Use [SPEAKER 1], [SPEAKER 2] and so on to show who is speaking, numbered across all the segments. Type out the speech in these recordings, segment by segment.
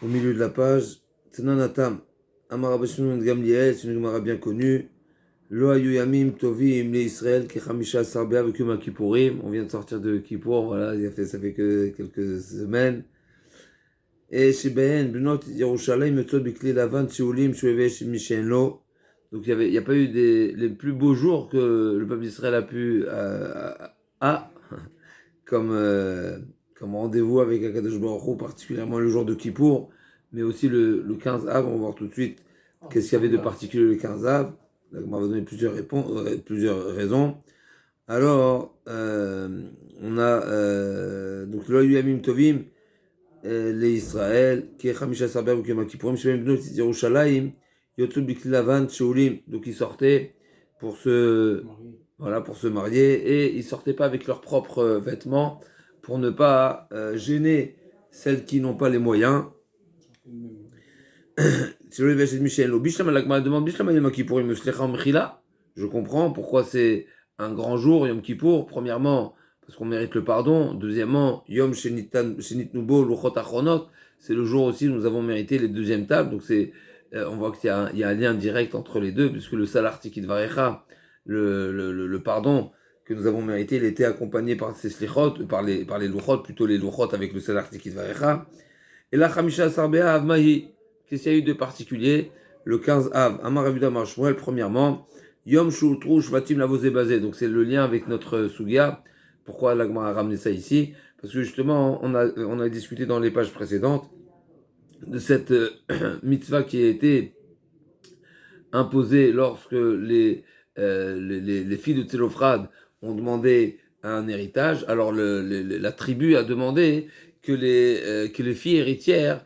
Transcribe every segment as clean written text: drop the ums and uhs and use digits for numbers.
[SPEAKER 1] Au milieu de la page, Tnanatam, Amarabashun Gamliel, c'est une Gemara bien connue. Lo hayu yamim tovim le Israël, kechamisha sarbea avec Yom Kippourim. On vient de sortir de Kippour, voilà, ça fait que quelques semaines. Et chez Behen, Benot Yerushalayim, Metzot Bikli Lavan, Tchoulim, Chouevesh, Mishenlo. Donc il n'y a pas eu les plus beaux jours que le peuple d'Israël a pu a comme, comme rendez-vous avec Akadosh Baruch Hu, particulièrement le jour de Kippour, mais aussi le 15 av. On va voir tout de suite qu'est-ce qu'il y avait de particulier le 15 av. On va donner plusieurs raisons. Alors, on a donc le Yamim Tovim, les Israël, qui est Chamisha Saber ou Kema Kippourim, Shem Bnot Yerushalayim, Yotzul Bikli Lavan, Sheulim, donc ils sortaient pour se, voilà, pour se marier, et ils sortaient pas avec leurs propres vêtements pour ne pas gêner celles qui n'ont pas les moyens. Je comprends pourquoi c'est un grand jour, Yom Kippour. Premièrement, parce qu'on mérite le pardon. Deuxièmement, Yom Shenit Nubo Luchot Achronot, c'est le jour aussi où nous avons mérité les deuxièmes tables. Donc on voit qu'il y a un lien direct entre les deux, puisque le Salarti Kidvarecha, le pardon que nous avons mérité, il était accompagné par ces slichot, par les luchot, plutôt les luchot avec le Salarti Kidvarecha. Et la Chamisha Sarbea Avmahi, qu'est-ce qu'il y a eu de particulier? Le 15 Av, Amar Abuda Marshmuel, premièrement, Yom Shultru Shvatim Lavozé Bazé. Donc c'est le lien avec notre Sugia. Pourquoi l'Agmara a ramené ça ici? Parce que justement, on a discuté dans les pages précédentes de cette mitzvah qui a été imposée lorsque les filles de Télophrade ont demandé un héritage. Alors la tribu a demandé que les filles héritières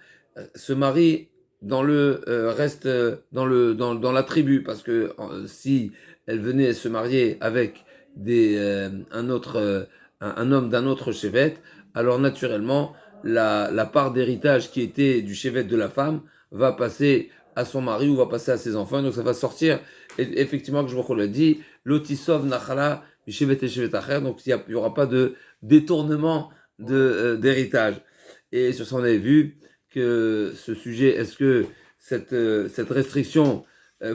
[SPEAKER 1] se marient dans le reste dans la tribu, parce que si elles venaient se marier avec un homme d'un autre chevet, alors naturellement la part d'héritage qui était du chevet de la femme va passer à son mari ou va passer à ses enfants, donc ça va sortir. Et effectivement, que je vous l'ai dit, lotisov nachala chevet et chevet acher, donc il n'y aura pas de détournement d'héritage. Et sur ça, on avait vu que ce sujet, est-ce que cette restriction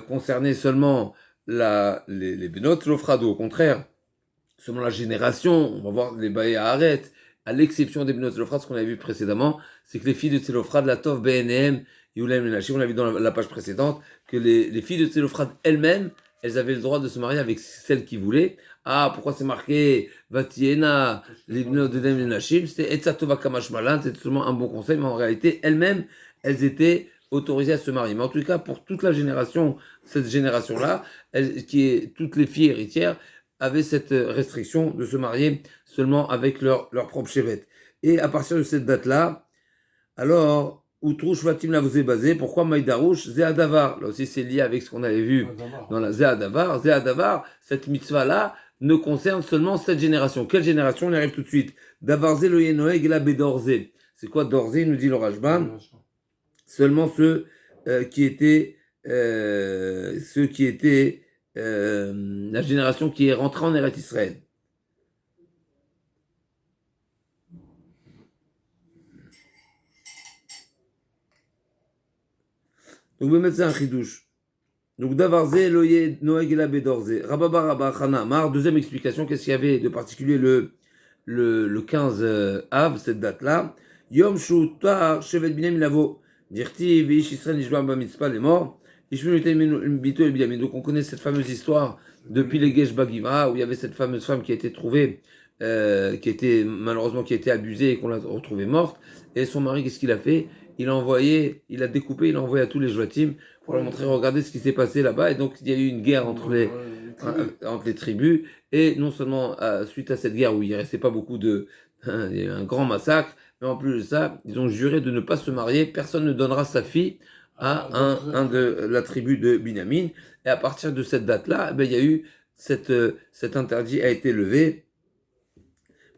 [SPEAKER 1] concernait seulement les Benot, l'Ofrado, au contraire, selon la génération, on va voir les Baé à arrêt, à l'exception des Benot Tzelophrad, ce qu'on avait vu précédemment, c'est que les filles de Tzelophrad, la Tov, BNM, Yulem, Menachim, on l'a vu dans la page précédente, que les filles de Tzelophrad elles-mêmes, elles avaient le droit de se marier avec celles qui voulaient. Ah, pourquoi c'est marqué Vatiena, les Benot de Menachim? C'était Etzatova Kamashmalan, c'était seulement un bon conseil, mais en réalité, elles-mêmes, elles étaient autorisées à se marier. Mais en tout cas, pour toute la génération, cette génération-là, qui est toutes les filles héritières, avaient cette restriction de se marier seulement avec leur propre chevet. Et à partir de cette date-là, alors, Outrouche Fatim là vous est basé, pourquoi Maïdarouche, Zéadavar? Là aussi, c'est lié avec ce qu'on avait vu dans la Zéadavar. Zéadavar, cette mitzvah-là, ne concerne seulement cette génération. Quelle génération? On y arrive tout de suite. Davarze le Yenoeg et la Bédorze. C'est quoi Dorze? Nous dit le Rajban. Seulement ceux qui étaient la génération qui est rentrée en Eretz Israël. Donc, on va mettre ça un chidouche. Donc, Davarze, Loye, Noeg et la Bédorze. Rababa Rabba Chana Mar. Deuxième explication, qu'est-ce qu'il y avait de particulier le 15 Av, cette date-là? Yom Shutar, Shevet Binyamin Lavo. Dirti, Vish Israël, Nishba Mitzpah, les morts. Donc on connaît cette fameuse histoire depuis les Gesh Bagiva, où il y avait cette fameuse femme qui a été trouvée, qui a été abusée et qu'on l'a retrouvée morte. Et son mari, qu'est-ce qu'il a fait? Il a découpé, il a envoyé à tous les Joatim pour leur montrer, regardez ce qui s'est passé là-bas. Et donc il y a eu une guerre entre les tribus. Et non seulement suite à cette guerre où il ne restait pas beaucoup il y a eu un grand massacre, mais en plus de ça, ils ont juré de ne pas se marier. Personne ne donnera sa fille à un de la tribu de Binyamin. Et à partir de cette date-là, il y a eu cet interdit a été levé.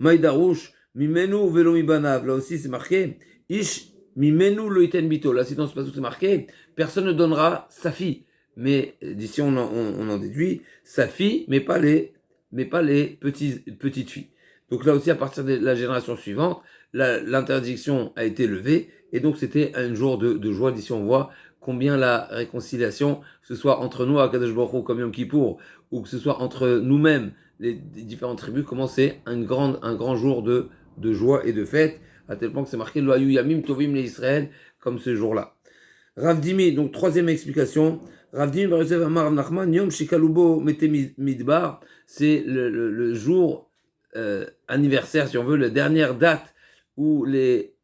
[SPEAKER 1] Maïdarouche, Mimenu velo mibanav. Là aussi, c'est marqué. Ish Mimenu lo iten bito. Là, c'est dans ce passage, c'est marqué. Personne ne donnera sa fille. Mais d'ici, on en déduit sa fille, mais pas les petites filles. Donc là aussi, à partir de la génération suivante, l'interdiction a été levée Et donc c'était un jour de joie. D'ici on voit combien la réconciliation, que ce soit entre nous à Kadosh Baruch Hu, comme Yom Kippour, ou que ce soit entre nous-mêmes, les différentes tribus, comment c'est un grand jour de joie et de fête, à tel point que c'est marqué Lo hayu yamim tovim le Israël, comme ce jour-là. Rav Dimi, donc troisième explication. Rav Dimi Bar Yosef Amar Rav Nachman, Yom Shekalubo Mete Midbar, c'est le jour anniversaire, si on veut, la dernière date où les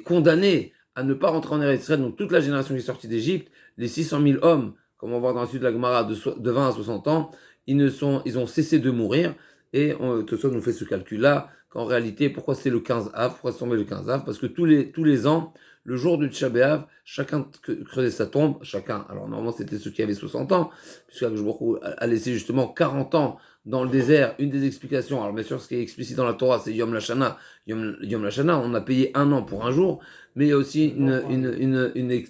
[SPEAKER 1] condamnés à ne pas rentrer en Eretz Israël, donc toute la génération qui est sortie d'Égypte, les 600 000 hommes, comme on va voir dans la suite de la Gemara, de 20 à 60 ans, ils ont cessé de mourir. Et Tosot nous fait ce calcul-là, qu'en réalité, pourquoi c'est le 15 Av, pourquoi c'est tombé le 15 Av? Parce que tous les ans, le jour du Tisha B'Av, chacun creusait sa tombe, chacun, alors normalement c'était ceux qui avaient 60 ans, puisque Akadosh a laissé justement 40 ans dans le désert. Une des explications, alors bien sûr ce qui est explicite dans la Torah, c'est Yom Lashana. Yom Lashana, on a payé un an pour un jour, mais il y a aussi une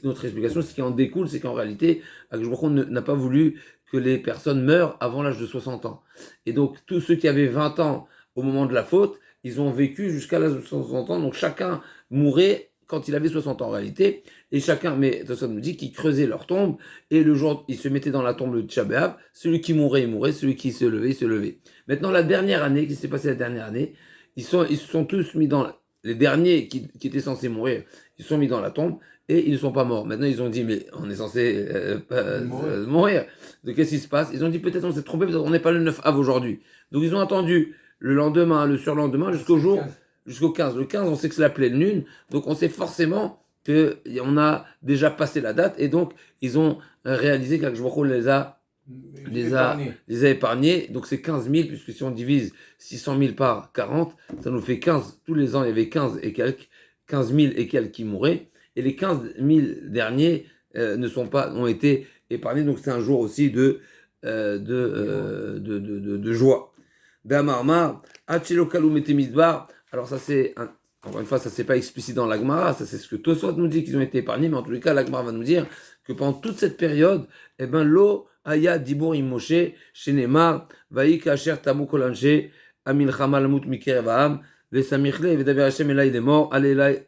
[SPEAKER 1] autre explication, ce qui en découle, c'est qu'en réalité, Akadosh n'a pas voulu que les personnes meurent avant l'âge de 60 ans. Et donc tous ceux qui avaient 20 ans au moment de la faute, ils ont vécu jusqu'à l'âge de 60 ans, donc chacun mourait quand il avait 60 ans en réalité, et chacun, mais ça nous dit qu'ils creusaient leur tombe, et le jour, ils se mettaient dans la tombe de Tisha B'Av, celui qui mourait, il mourait, celui qui se levait, il se levait. Maintenant, la dernière année, qui s'est passée la dernière année, ils se sont tous mis dans, les derniers qui étaient censés mourir, ils se sont mis dans la tombe, et ils ne sont pas morts. Maintenant, ils ont dit, mais on est censé mourir. Donc, qu'est-ce qui se passe? Ils ont dit, peut-être on s'est trompé, peut-être on n'est pas le 9 av aujourd'hui. Donc, ils ont attendu le lendemain, le surlendemain, jusqu'au 15. Le 15, on sait que c'est la pleine lune, donc on sait forcément qu'on a déjà passé la date, et donc ils ont réalisé qu'Akshbokho les a épargnés. Donc c'est 15 000, puisque si on divise 600 000 par 40, ça nous fait 15. Tous les ans, il y avait 15 000 et quelques qui mouraient, et les 15 000 derniers ont été épargnés. Donc c'est un jour aussi de joie. Be'amarmar, Hachelo Kalou Metemidbar. Alors ça encore une fois, ça c'est pas explicite dans l'Agmara, ça c'est ce que Tosot nous dit qu'ils ont été épargnés, mais en tous les cas, l'Agmara va nous dire que pendant toute cette période, lo aya dibur im Moshe, shenemar, vaïka asher tamu kolanche, amin chamal mut mikerev ha'am, vesamichle, vedaber Hashem elai lemor, vayomer,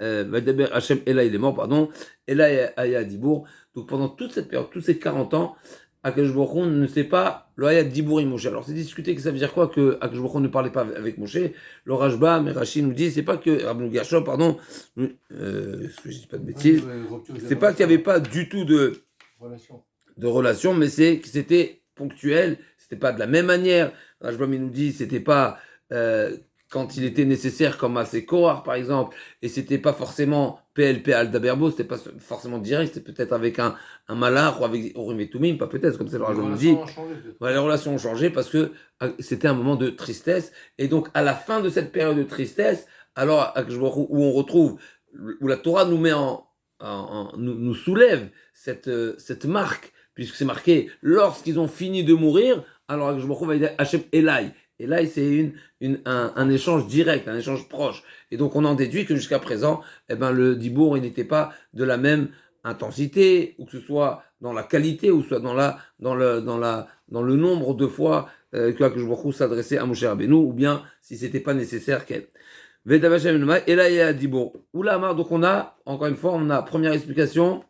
[SPEAKER 1] vedaber Hashem elai lemor, pardon, elai aya dibur. Donc pendant toute cette période, tous ces 40 ans, Akadosh Baruch Hu ne sait pas le Hayat Dibour Moshe. Alors c'est discuté que ça veut dire quoi que Akadosh Baruch Hu ne parlait pas avec Moshe. Le Rashba, Merachi nous dit, c'est pas que Rabbeinu Gershom, pardon, est-ce que je dis pas de bêtises, c'est pas qu'il n'y avait pas du tout de relation, mais c'est que c'était ponctuel, c'était pas de la même manière. Rashba nous dit, c'était pas quand il était nécessaire, comme à Korach par exemple, et c'était pas forcément PLP Aldaberbo, c'était pas forcément direct, c'était peut-être avec un malach ou avec Orim et Tumim, pas peut-être, comme c'est le Rajah nous dit. Ouais, les relations ont changé parce que c'était un moment de tristesse, et donc à la fin de cette période de tristesse, alors où on retrouve, où la Torah nous met nous soulève cette marque, puisque c'est marqué, lorsqu'ils ont fini de mourir, alors Akadosh Baruch Hu va dire Hashem Elai. Et là, c'est un échange direct, un échange proche. Et donc, on en déduit que jusqu'à présent, le dibour, il n'était pas de la même intensité, ou que ce soit dans la qualité, ou soit dans le nombre de fois que Akadosh Baruch Hu s'adressait à Moshe Rabbeinu, ou bien si c'était pas nécessaire qu'elle. Et là, il y a dibour. Oula Amar, donc on a, encore une fois, on a première explication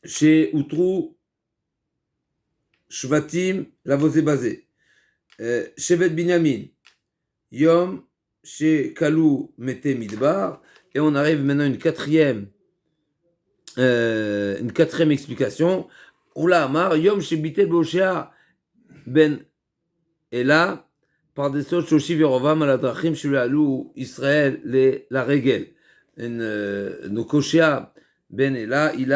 [SPEAKER 1] chez Outrou, Shvatim, la Vosé-Bazé. Shevet Binyamin, Yom, chez Kalou, Mete Midbar, et on arrive maintenant à une quatrième explication. Oula Amar, Yom, chez Bitel Boshea, Ben Ela, par des sauts, Shoshi Verovam, Aladrachim, chez Alou, Israël, la Régel. Donc, Koshea, Ben Ela, il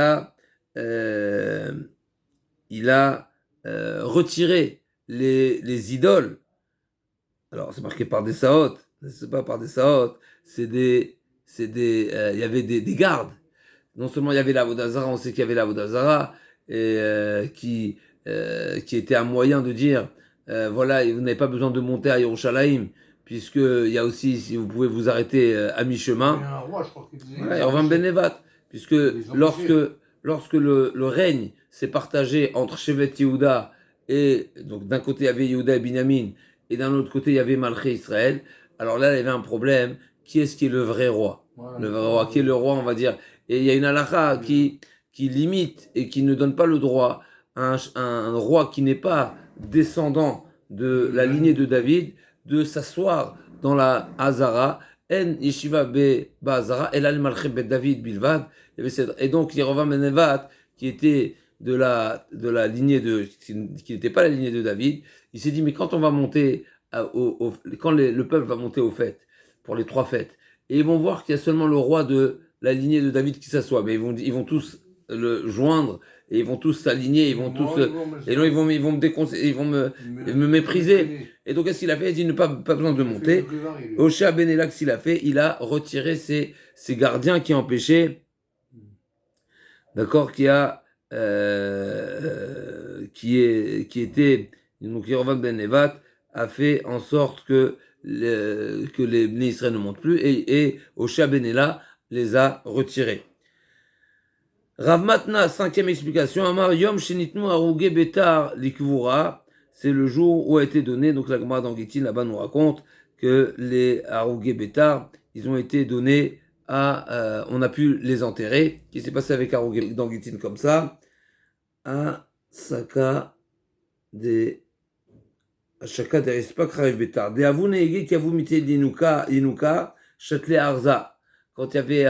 [SPEAKER 1] a retiré les idoles. Alors c'est marqué par des saotes, c'est pas par des saotes, il y avait des gardes. Non seulement il y avait la Vodazara, on sait qu'il y avait la Vodazara, et qui était un moyen de dire voilà, vous n'avez pas besoin de monter à Yerushalayim, puisque il y a aussi, si vous pouvez vous arrêter à mi-chemin.
[SPEAKER 2] Il y a un roi, je crois qu'il disait.
[SPEAKER 1] Ouais, Orvan Benevat, puisque lorsque le règne s'est partagé entre Shevet Yehuda, et donc d'un côté il y avait Yehuda et Binyamin, et d'un autre côté il y avait Malché Israël, alors là, il y avait un problème. Qui est-ce qui est le vrai roi?
[SPEAKER 2] Voilà,
[SPEAKER 1] Le vrai roi, qui est le roi, on va dire. Et il y a une halakha qui limite et qui ne donne pas le droit à un roi qui n'est pas descendant de la lignée de David de s'asseoir dans la Hazara. En yeshiva be Hazara, el al malchem bet David bilvad. Et donc, Yerovam ben Nevat, qui était de la lignée qui n'était pas la lignée de David, il s'est dit, mais quand on va monter, quand le peuple va monter aux fêtes, pour les 3 fêtes, et ils vont voir qu'il y a seulement le roi de la lignée de David qui s'assoit, mais ils vont tous le joindre, et ils vont tous s'aligner, ils vont tous, et là ils vont me déconseiller, me mépriser. Et donc qu'est-ce qu'il a fait? Il dit, pas besoin de monter. Osha Benelak, s'il a fait, il a retiré ses gardiens qui empêchaient, d'accord, qui était, donc Yerovam ben Nevat a fait en sorte que les Bnei Israël ne montent plus, et Osha Benela les a retirés. Rav Matna, 5e explication, Amar Yom Shenitnu Aruge Betar Likvura, c'est le jour où a été donné, donc la Gemara d'Anguitine là-bas nous raconte que les Aruge Betar, ils ont été donnés on a pu les enterrer. Qu'est-ce qui s'est passé avec Aruge d'Anguitine comme ça? À Saka des Ashaka des Rispak Rav Betar. Des Avou Neige qui Avou Mité Yinuka, Châtelet Arza. Quand il y avait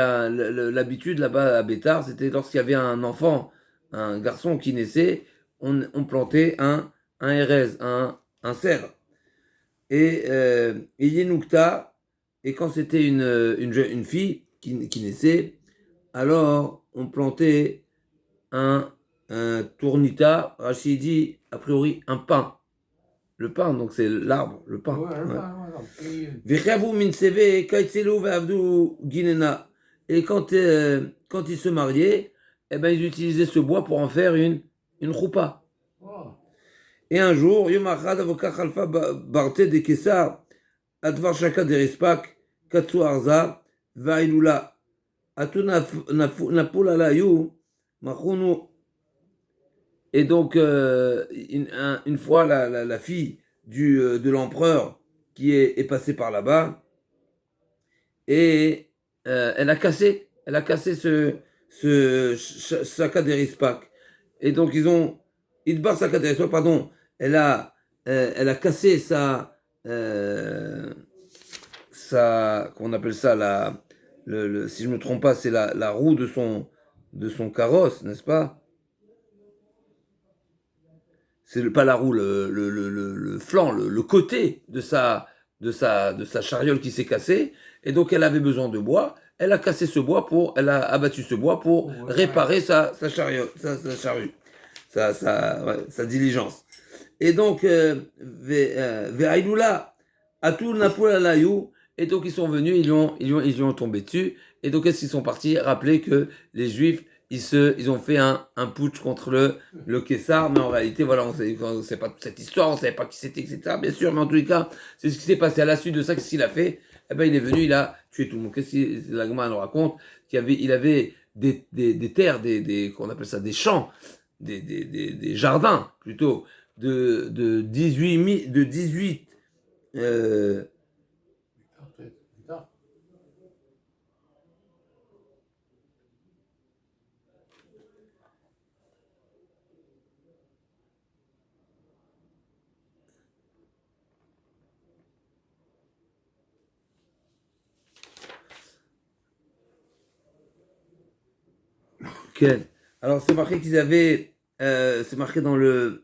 [SPEAKER 1] l'habitude là-bas à Bétar, c'était lorsqu'il y avait un enfant, un garçon qui naissait, on plantait un hérez, un cerf. Et Yenukta, et quand c'était une fille qui naissait, alors on plantait un tournita, Rachid dit, a priori, un pin. Le pin, donc c'est l'arbre, le pin. Et quand ils se mariaient, eh ben, ils utilisaient ce bois pour en faire une choupa. Et un jour, Yomachad avocat Khalfa Barte de Kessar, Advar Shaka de Rispak, Katsu Arza, Vailula, Atu Napula Layu, Machunu. Et donc, une fois, la fille de l'empereur qui est passée par là-bas, et elle a cassé ce Saka de Rispak. Et donc, Idbar Saka de Rispak, pardon, elle a cassé qu'on appelle ça, si je ne me trompe pas, c'est la roue de son carrosse, n'est-ce pas? C'est pas la roue, le flanc, le côté de sa chariole qui s'est cassée, et donc elle avait besoin de bois. Elle a cassé ce bois elle a abattu ce bois pour réparer sa chariole, charrue, sa diligence. Et donc, Ve'aïloula, Atul Napula Layou, et donc ils sont venus, ils lui ont tombé dessus, et donc qu'est-ce qu'ils sont partis? Rappeler que les Juifs, ils ont fait un putsch contre le Kessar, mais en réalité, voilà, on ne sait pas toute cette histoire, on ne savait pas qui c'était, etc. Bien sûr, mais en tous les cas, c'est ce qui s'est passé. À la suite de ça, qu'est-ce qu'il a fait? Eh ben, il est venu, il a tué tout le monde. Qu'est-ce que la Gemara nous raconte? Il avait des terres, qu'on appelle ça des champs, des jardins, plutôt, de 18 Alors c'est marqué qu'ils avaient, c'est marqué dans le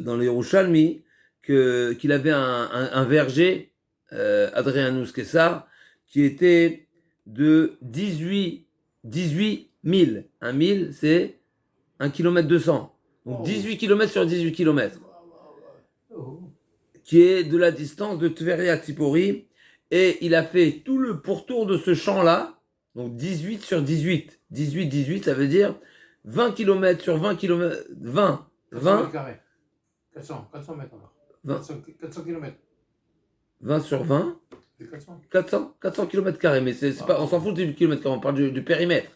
[SPEAKER 1] Yerushalmi qu'il avait un verger, Adrianus Kessar, qui était de 18 000. Un mille, c'est 1,2 km. Donc 18 km sur 18 km. Qui est de la distance de Tveria à Tsipori. Et il a fait tout le pourtour de ce champ-là. Donc 18 sur 18. 18, ça veut dire 20 km sur 20 km. 20.
[SPEAKER 2] 400 mètres alors. 400 km.
[SPEAKER 1] 20 sur 20. 400 km². Mais c'est pas, on s'en fout du kilomètre carré, on parle du périmètre.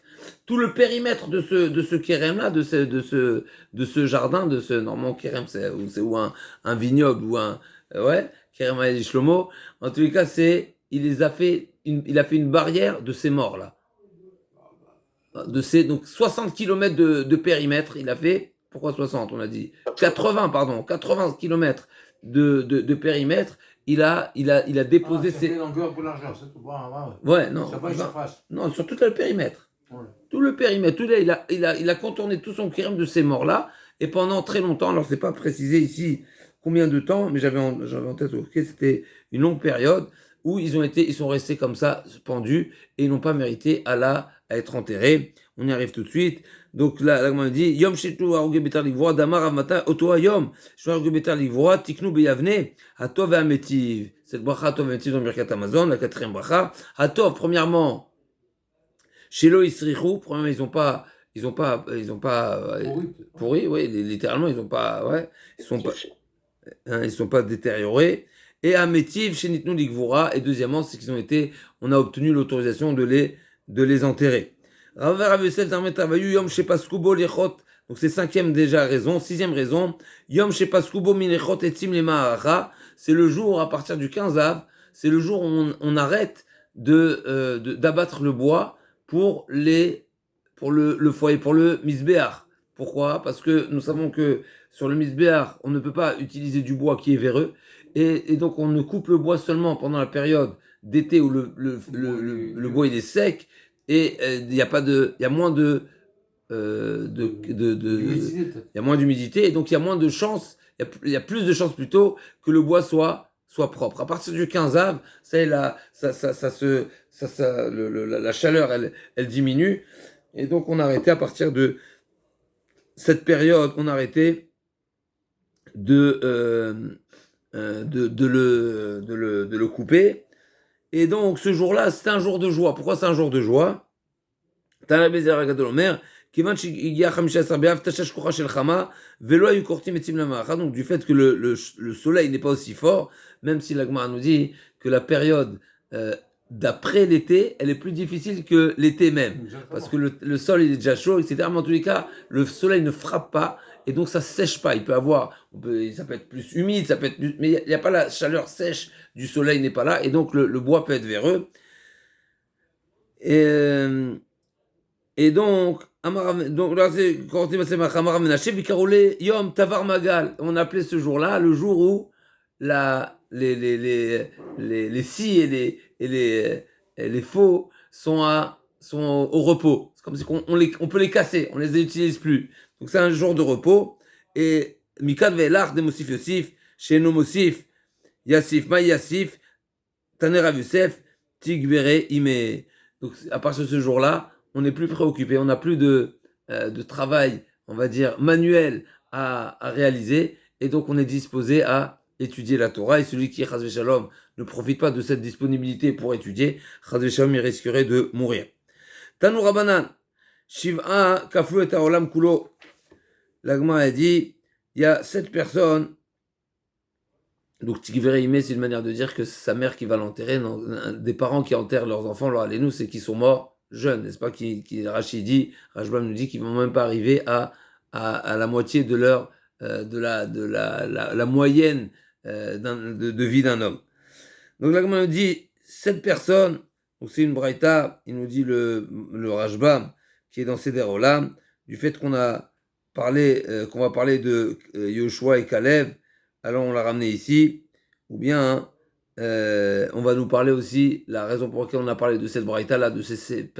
[SPEAKER 1] Tout le périmètre de ce kérem-là, de ce jardin, de ce normalement kérem, c'est ou un vignoble ou Kerem Hayel Shlomo. En tous les cas, il a fait une barrière de ces morts-là. Donc 60 km de périmètre, il a fait. Pourquoi 60, on a dit 80, pardon, 80 km de périmètre, il a déposé
[SPEAKER 2] ses... longueur pour l'argent, c'est tout.
[SPEAKER 1] Ouais, non.
[SPEAKER 2] C'est pas une surface.
[SPEAKER 1] Non, sur tout le périmètre.
[SPEAKER 2] Ouais.
[SPEAKER 1] Tout le périmètre, il a contourné tout son kérem de ces morts-là, et pendant très longtemps, alors c'est pas précisé ici combien de temps, mais j'avais en tête, okay, c'était une longue période où ils sont restés comme ça, pendus, et ils n'ont pas mérité à être enterrés. On y arrive tout de suite. Donc là, on dit Yom Shetu Haruge Betar Livroa, Damar Avmata, Oto Hayom, Shetu Haruge Betar Livroa, Tiknu Beyavne, Hatov et Ametiv. Cette bracha Hatov et Ametiv dans Birkat Amazon, la quatrième bracha. Hatov, premièrement, Shelo Isrichu, premièrement, ils ont pas pourri, oui, littéralement, ils ont pas, ouais, ils sont pas détériorés. Et Ametiv, Shenitnu Ligvura, et deuxièmement, c'est on a obtenu l'autorisation de les enterrer. Donc c'est cinquième déjà raison. Sixième raison, Yom Shepaskubo Minechot Etzim le Maharacha, c'est le jour, à partir du 15 av, c'est le jour où on arrête d'abattre le bois pour le foyer, pour le misbéach. Pourquoi? Parce que nous savons que sur le misbéach, on ne peut pas utiliser du bois qui est véreux, et donc on ne coupe le bois seulement pendant la période d'été où le bois il est sec, et il y a moins il y a moins d'humidité, et donc il y a moins de chances, il y a plus de chances plutôt que le bois soit propre. À partir du 15 av, la chaleur elle diminue, et donc on a arrêté à partir de cette période, on a arrêté de le couper. Et donc ce jour-là, c'est un jour de joie. Pourquoi c'est un jour de joie? Donc du fait que le soleil n'est pas aussi fort, même si la Gemara nous dit que la période d'après l'été, elle est plus difficile que l'été même, parce que le sol il est déjà chaud, etc. Mais en tous les cas, le soleil ne frappe pas, et donc ça sèche pas. Ça peut être plus humide, mais il n'y a pas la chaleur sèche du soleil n'est pas là, et donc le bois peut être véreux. Et donc là c'est Yom Tavar Magal. On appelait ce jour-là le jour où les scies et les faux sont au repos. C'est comme si on peut les casser, on les utilise plus. Donc c'est un jour de repos. Et Mikad ve'elach de Mosif Yosif, Sheno Mosif, Yassif, Ma Yassif, Taner Rav Yosef, Tigbere Ime. Donc à partir de ce jour-là, on n'est plus préoccupé, on n'a plus de travail, on va dire, manuel à réaliser, et donc on est disposé à étudier la Torah, et celui qui, Chas v'Shalom, ne profite pas de cette disponibilité pour étudier, Chas v'Shalom, il risquerait de mourir. Tanou Rabanan, Shiv'a Kaflu et Haolam Kulo. L'Agma a dit, il y a 7 personnes, donc Tikvere Ime, c'est une manière de dire que c'est sa mère qui va l'enterrer, des parents qui enterrent leurs enfants, alors allez-nous, c'est qu'ils sont morts jeunes, n'est-ce pas, Rajbam nous dit qu'ils vont même pas arriver à la moitié de leur la moyenne de vie d'un homme. Donc là, comme on nous dit, 7 personnes, donc c'est une braïta, il nous dit le Rajbam qui est dans Seder Olam, du fait qu'on va parler de Yoshua et Kalev, alors on l'a ramené ici, ou bien on va nous parler aussi la raison pour laquelle on a parlé de cette braïta là, de ces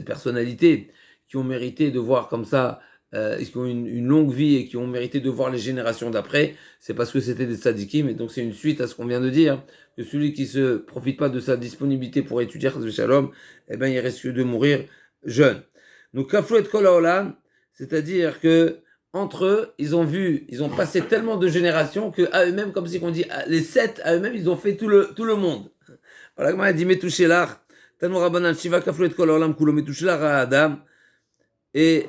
[SPEAKER 1] personnalités qui ont mérité de voir comme ça, qui ont une longue vie et qui ont mérité de voir les générations d'après. C'est parce que c'était des tzadikim, et donc c'est une suite à ce qu'on vient de dire, que celui qui se profite pas de sa disponibilité pour étudier Chas v'Shalom, il risque de mourir jeune. Donc Kaflu et Kol Haolam, c'est-à-dire que entre eux, ils ont passé tellement de générations que à eux-mêmes, comme si on dit, les 7 à eux-mêmes, ils ont fait tout le monde. Voilà, comment il dit Metouchelach, Tanou Rabbanan, Shiva Kaflu et Kol Haolam Kulo Metouchelach à Adam, et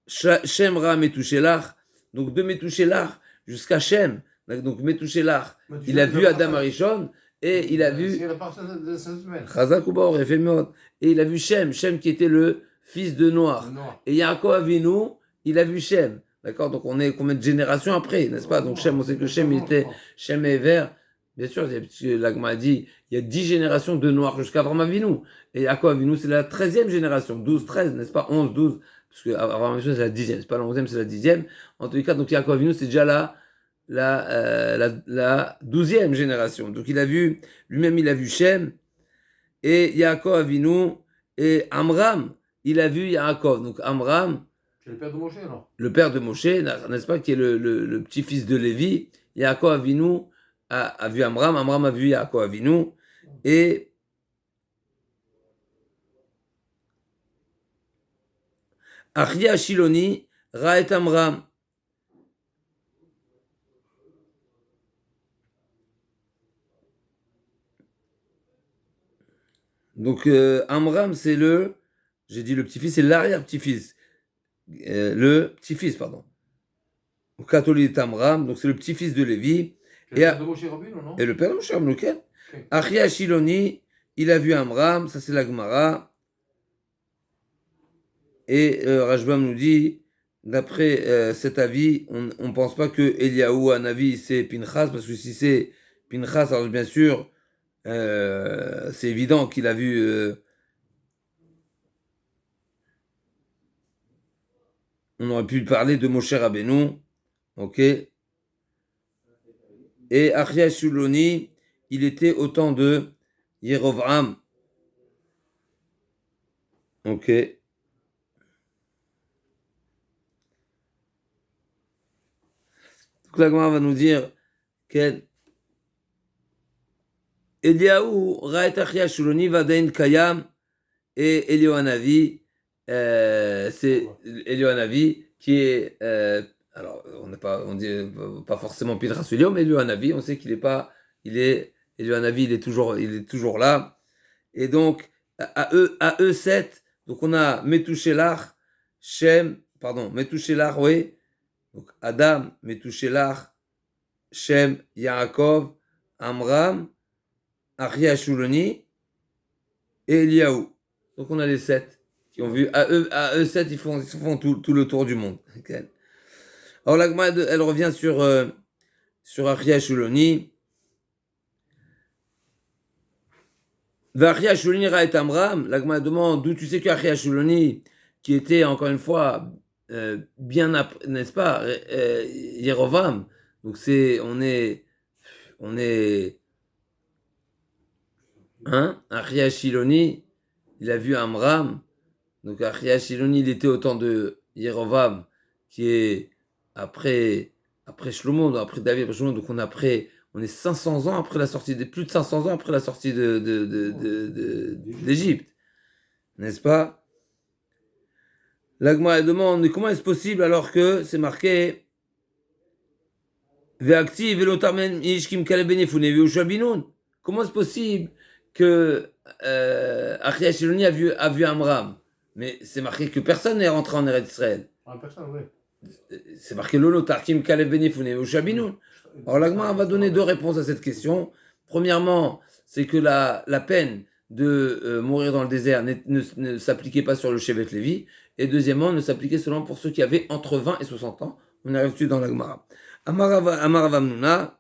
[SPEAKER 1] Shem Ra Metouchelach, donc de Metouchelach jusqu'à Shem, donc Metouchelach, il a vu Adam Arishon, et il a vu Chazak ou Baor, et il a vu Shem qui était le fils de Noach, et Yaakov Avinu, il a vu Shem, d'accord, donc on est combien de générations après, n'est-ce pas? Donc Shem, on sait que Shem et Ever, Bien sûr, parce que l'Agma a dit, il y a 10 générations de noirs jusqu'à Avraham Avinu. Et Yaakov Avinu, c'est la 13e génération, 12, 13, n'est-ce pas? 11, 12. Parce que Avraham Avinu, c'est la 10e, c'est pas la 11e, c'est la 10e. En tous les cas, donc Yaakov Avinu, c'est déjà la 12e génération. Donc il a vu, lui-même, il a vu Shem, et Yaakov Avinu, et Amram, il a vu Yaakov. Donc Amram,
[SPEAKER 2] C'est le père de Moshe, alors.
[SPEAKER 1] le père de Moshe, n'est-ce pas, qui est le petit-fils de Lévi. Yaakov Avinu a vu Amram, Amram a vu Yaakov Avinu, et Achia Shiloni Raet Amram. Donc Amram, c'est j'ai dit le petit-fils, c'est l'arrière-petit-fils. Le petit-fils, pardon. Au catholique Amram, donc c'est le petit-fils de Lévi.
[SPEAKER 2] C'est le père de Moshe Rabbeinu, non?
[SPEAKER 1] Et le père de Moshe Rabbeinu, lequel?
[SPEAKER 2] Ok.
[SPEAKER 1] Achia Shiloni, il a vu Amram, ça c'est la Gemara. Et Rajbam nous dit, d'après cet avis, on ne pense pas que Eliaou Hanavi c'est Pinchas, parce que si c'est Pinchas, alors bien sûr, c'est évident qu'il a vu. On aurait pu parler de Moshe Rabbeinu, ok. Et Achia Shiloni, il était au temps de Yerovram, ok. Donc la Gemara va nous dire qu'elle Eliaou Raet Achia Shiloni Vadein Kayam et Elioanavi, c'est Elioanavi qui est alors on dit pas forcément Pinchas Elio, mais Elioanavi, on sait qu'il est pas, Elioanavi, il est toujours là. Et donc à eux 7, donc on a Metushelach, Metushelach, oui. Donc Adam, Metushelach, Shem, Yaakov, Amram, Achia Shuloni et Eliaou. Donc on a les 7 qui ont vu, à eux 7, ils font tout le tour du monde. Okay. Alors l'Agma, elle revient sur Achia Shuloni. Achia Shuloni Raet Amram, l'Agma demande d'où tu sais que Achia Shuloni, qui était encore une fois bien après, n'est-ce pas, Yerovam. Donc on est, hein, Achia Shuloni, il a vu Amram. Donc Achia Shiloni, il était au temps de Yerovam, qui est après Shlomo, après David, après Shlomo, donc on est 500 ans après la sortie, plus de 500 ans après la sortie d'Égypte, n'est-ce pas? L'Agma demande, mais comment est-ce possible alors que c'est marqué Ve'akti ve'lotamen ishkim kalebenifoune ve'ushabinoun? Comment est-ce possible que Achia Shiloni a vu Amram? Mais c'est marqué que personne n'est rentré en Eretz Israël.
[SPEAKER 2] Personne, oui.
[SPEAKER 1] C'est marqué Lolo Tarkim Kalev Benifune ou Shabinoun. Alors l'Agma va donner deux réponses à cette question. Premièrement, c'est que la peine de mourir dans le désert ne s'appliquait pas sur le Shevet Lévi. Et deuxièmement, ne s'appliquait seulement pour ceux qui avaient entre 20 et 60 ans. On arrive dessus dans l'Agma. Amaravamnuna.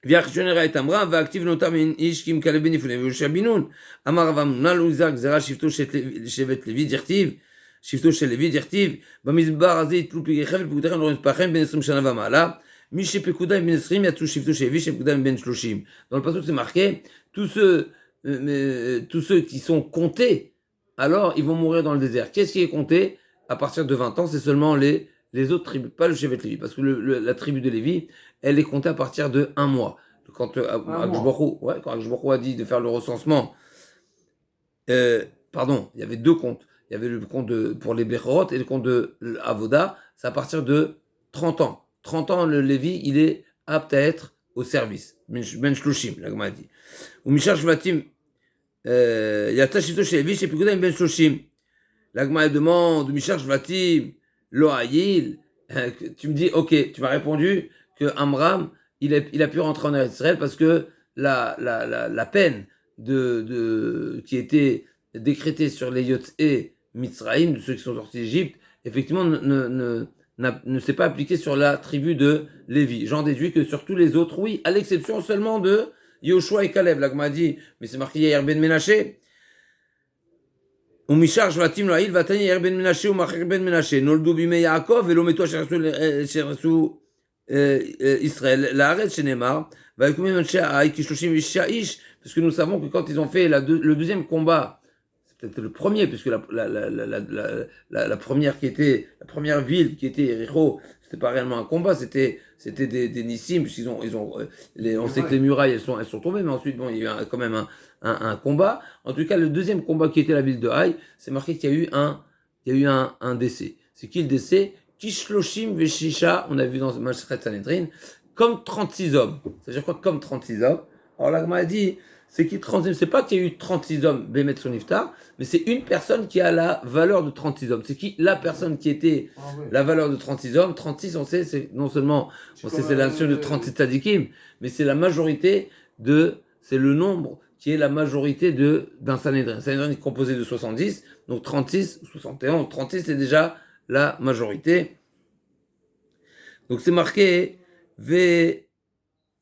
[SPEAKER 1] Viachjonera et Amra, va active notamment Ishkim Kalev Benifune ou Shabinoun. Amaravamnuna, Louzak Zera Shifto Shevet Lévi, Dirtiv. שבטו של לוי דכתיב במדבר הזה יתלו פגעיכם ופקודיכם לא נתפחם בין 20 שנה ומעלה מי שפקודיהם בין 20 יצאו שבטו של לוי שפקודיהם בין 30. Dans le passage c'est marqué tous ceux qui sont comptés alors ils vont mourir dans le désert. Qu'est-ce qui est compté à partir de 20 ans? C'est seulement les autres tribus, pas le Shevet Lévi, parce que la tribu de Lévi elle est comptée à partir de 1 mois. Quand Akadosh Baruch Hu a dit de faire le recensement, pardon, il y avait deux comptes. Il y avait le compte pour les Bechorot et le compte de Avoda, c'est à partir de 30 ans. 30 ans, le Lévi, il est apte à être au service. Ben Shloshim, l'Agma a dit. Ou Mishar Shvatim, Yata Shito chez Lévi, chez Pikuda, Ben Shloshim. L'Agma demande, Mishar Shvatim, Lo Hayil. Tu me dis, ok, tu m'as répondu que Amram, il a pu rentrer en Eretz Israël parce que la peine qui était décrétée sur les Yotzé Mitzraïm, de ceux qui sont sortis d'Égypte, effectivement, ne s'est pas appliqué sur la tribu de Lévi. J'en déduis que sur tous les autres, oui, à l'exception seulement de Yoshua et Caleb. Là, m'a dit, mais c'est marqué Yair ben Menaché. ומשאר שבטים לא העיל, ותניא יאיר בן מנשה ומאחר בן מנשה, נולדו בימי יעקב ולא מתו אשר עשו ישראל לארץ, שנאמר, ויקומו אנשי העי כ36 איש, parce que nous savons que quand ils ont fait le deuxième combat, c'est peut-être le premier, puisque la première qui était, la première ville qui était Éricho, c'était pas réellement un combat, c'était des nissim, puisqu'ils ont, on sait que les murailles elles sont tombées, mais ensuite bon, il y a eu quand même un combat. En tout cas, le deuxième combat qui était la ville de Haï, c'est marqué qu'il y a eu un décès. C'est qui le décès? Kishloshim Veshisha, on a vu dans Masechet Sanhedrin, comme 36 hommes. Ça veut dire quoi comme 36 hommes? Alors là, m'a dit, c'est pas qu'il y a eu 36 hommes, Bémet Soniftar, mais c'est une personne qui a la valeur de 36 hommes. C'est qui la personne qui était la valeur de 36 hommes? 36, on sait, c'est non seulement, on sait, c'est la notion de 36 tzadikim, mais c'est la majorité c'est le nombre qui est la majorité d'un Sanhedrin. Un Sanhedrin est composé de 70, donc 36, 71, 36 c'est déjà la majorité. Donc c'est marqué,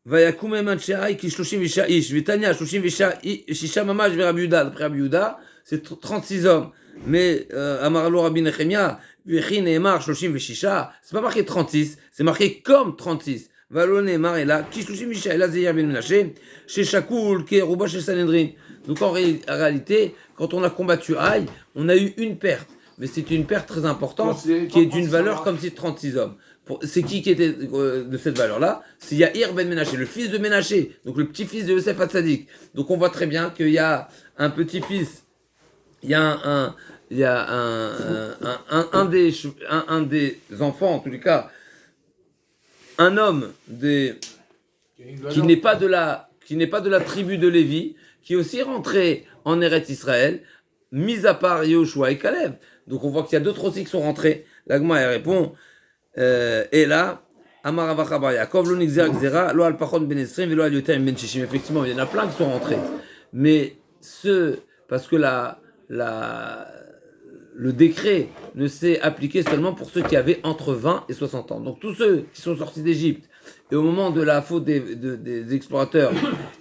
[SPEAKER 1] ויקום אנשי העי כ36 איש, ותניא 36 ממש ורבי יהודה, d'après Rabbi Yehuda, c'est 36 hommes. Mais אמר לו רבי נחמיה, וכי נאמר 36, c'est pas marqué 36, c'est marqué comme 36. ולא נאמר אלא כ36, אלא זה יאיר בן מנשה, ששקול כרובה של סנהדרין. Donc en réalité, quand on a combattu Haï, on a eu une perte. Mais c'est une perte très importante qui est d'une valeur comme si 36 hommes. C'est qui était de cette valeur-là? C'est Yair ben Menaché, le fils de Menaché, donc le petit-fils de Yosef Hatzadik. Donc on voit très bien qu'il y a un petit-fils, il y a un des enfants, en tous les cas, un homme qui n'est pas de la tribu de Lévi, qui est aussi rentré en Eretz Israël, mis à part Yehoshua et Caleb. Donc on voit qu'il y a d'autres aussi qui sont rentrés. L'Agma elle répond, et là, Amar Avacha bar Yaakov, lo nigzer gzera, lo al pachon ben esrim, velo al yoter ben shishim. Effectivement, il y en a plein qui sont rentrés. Mais parce que le décret ne s'est appliqué seulement pour ceux qui avaient entre 20 et 60 ans. Donc tous ceux qui sont sortis d'Égypte, et au moment de la faute des explorateurs,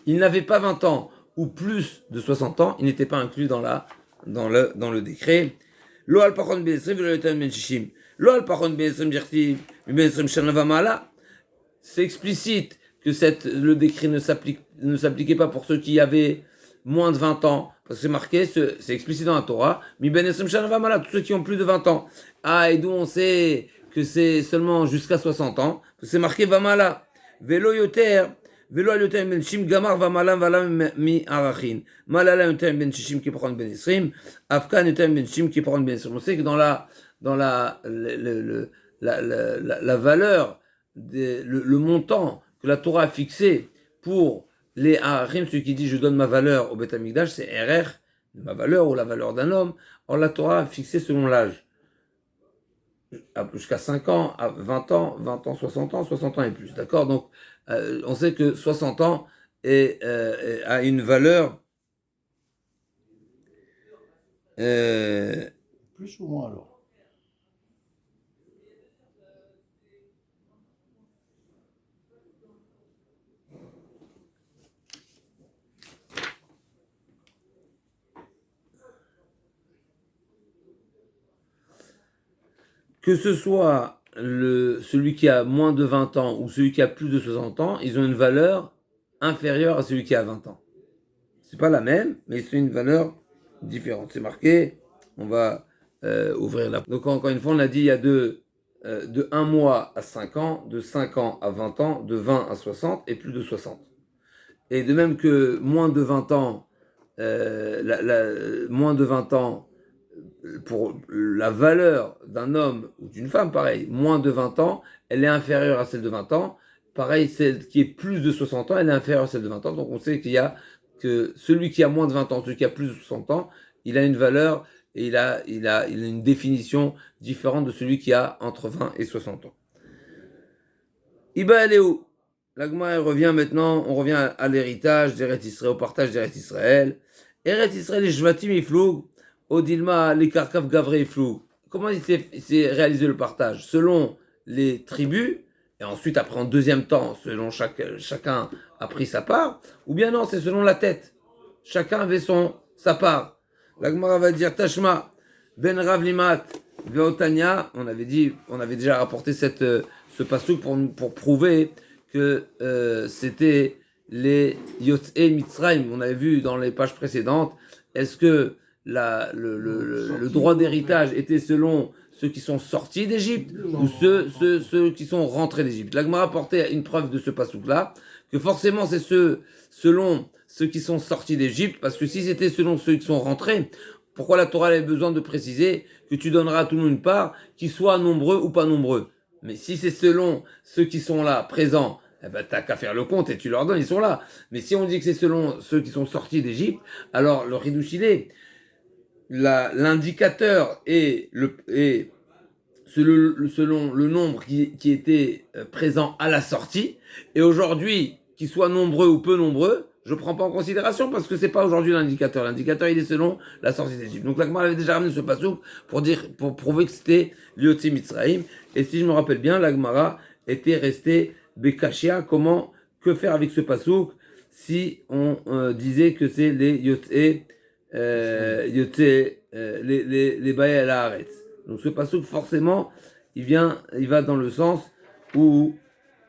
[SPEAKER 1] ils n'avaient pas 20 ans ou plus de 60 ans, ils n'étaient pas inclus dans le décret. Lo al pachon ben esrim, velo al yoter ben shishim. C'est explicite que le décret ne s'appliquait pas pour ceux qui avaient moins de 20 ans, parce que c'est marqué, c'est explicite dans la Torah, tous ceux qui ont plus de 20 ans. Ah, et d'où on sait que c'est seulement jusqu'à 60 ans, parce que c'est marqué Vamala. Velo yoter, velo al yoter ben shim, gamar vamala valam mi arachin. Malala yoter ben shishim qui prend ben esrim, afkan yoter ben shim qui prend ben esrim. On sait que dans la valeur, le montant que la Torah a fixé pour les Harachim, celui qui dit je donne ma valeur au Beth Amikdash, c'est RR, ma valeur ou la valeur d'un homme. Or la Torah a fixé selon l'âge. Jusqu'à 5 ans, à 20 ans, 20 ans, 60 ans, 60 ans et plus. D'accord? Donc on sait que 60 ans a une valeur.
[SPEAKER 3] Plus ou moins alors?
[SPEAKER 1] Que ce soit celui qui a moins de 20 ans ou celui qui a plus de 60 ans, ils ont une valeur inférieure à celui qui a 20 ans. C'est pas la même, mais c'est une valeur différente. C'est marqué, on va ouvrir la... Donc encore une fois, on a dit il y a de 1 mois à 5 ans, de 5 ans à 20 ans, de 20 à 60 et plus de 60. Et de même que moins de 20 ans, moins de 20 ans, pour la valeur d'un homme ou d'une femme, pareil, moins de 20 ans, elle est inférieure à celle de 20 ans. Pareil, celle qui est plus de 60 ans, elle est inférieure à celle de 20 ans. Donc on sait que celui qui a moins de 20 ans, celui qui a plus de 60 ans, il a une valeur et il a une définition différente de celui qui a entre 20 et 60 ans. Iba Eléou. L'Agma revient maintenant, on revient à l'héritage d'Eretz Israël, au partage d'Eretz Israël. Eretz Israël et Shvatim Ifloug. Odilma, les Karkav Gavré Flou. Comment il s'est réalisé le partage? Selon les tribus, et ensuite après en deuxième temps, selon chacun a pris sa part, ou bien non, c'est selon la tête. Chacun avait sa part. La Gemara va dire Tashma, Ben Rav Limat, Veotania, on avait déjà rapporté ce passouk pour prouver que c'était les Yotzei Mitzrayim. On avait vu dans les pages précédentes, est-ce que le droit d'héritage était selon ceux qui sont sortis d'Égypte ou ceux qui sont rentrés d'Égypte. La Gemara apportait une preuve de ce passouk-là, que forcément c'est selon ceux qui sont sortis d'Égypte, parce que si c'était selon ceux qui sont rentrés, pourquoi la Torah avait besoin de préciser que tu donneras à tout le monde une part, qu'ils soient nombreux ou pas nombreux? Mais si c'est selon ceux qui sont là, présents, eh ben t'as qu'à faire le compte et tu leur donnes, ils sont là. Mais si on dit que c'est selon ceux qui sont sortis d'Égypte, alors le ridouche il est l'indicateur selon le nombre qui était présent à la sortie, et aujourd'hui, qu'ils soient nombreux ou peu nombreux, je ne prends pas en considération parce que c'est pas aujourd'hui l'indicateur. L'indicateur, il est selon la sortie d'Égypte. Donc l'Agmara avait déjà ramené ce passouk pour prouver que c'était l'Yotzi Mitzrayim. Et si je me rappelle bien, l'Agmara était resté Bekashia. Que faire avec ce passouk si on disait que c'est les Yotzei les Baal Haaretz. Donc ce passouk forcément il va dans le sens où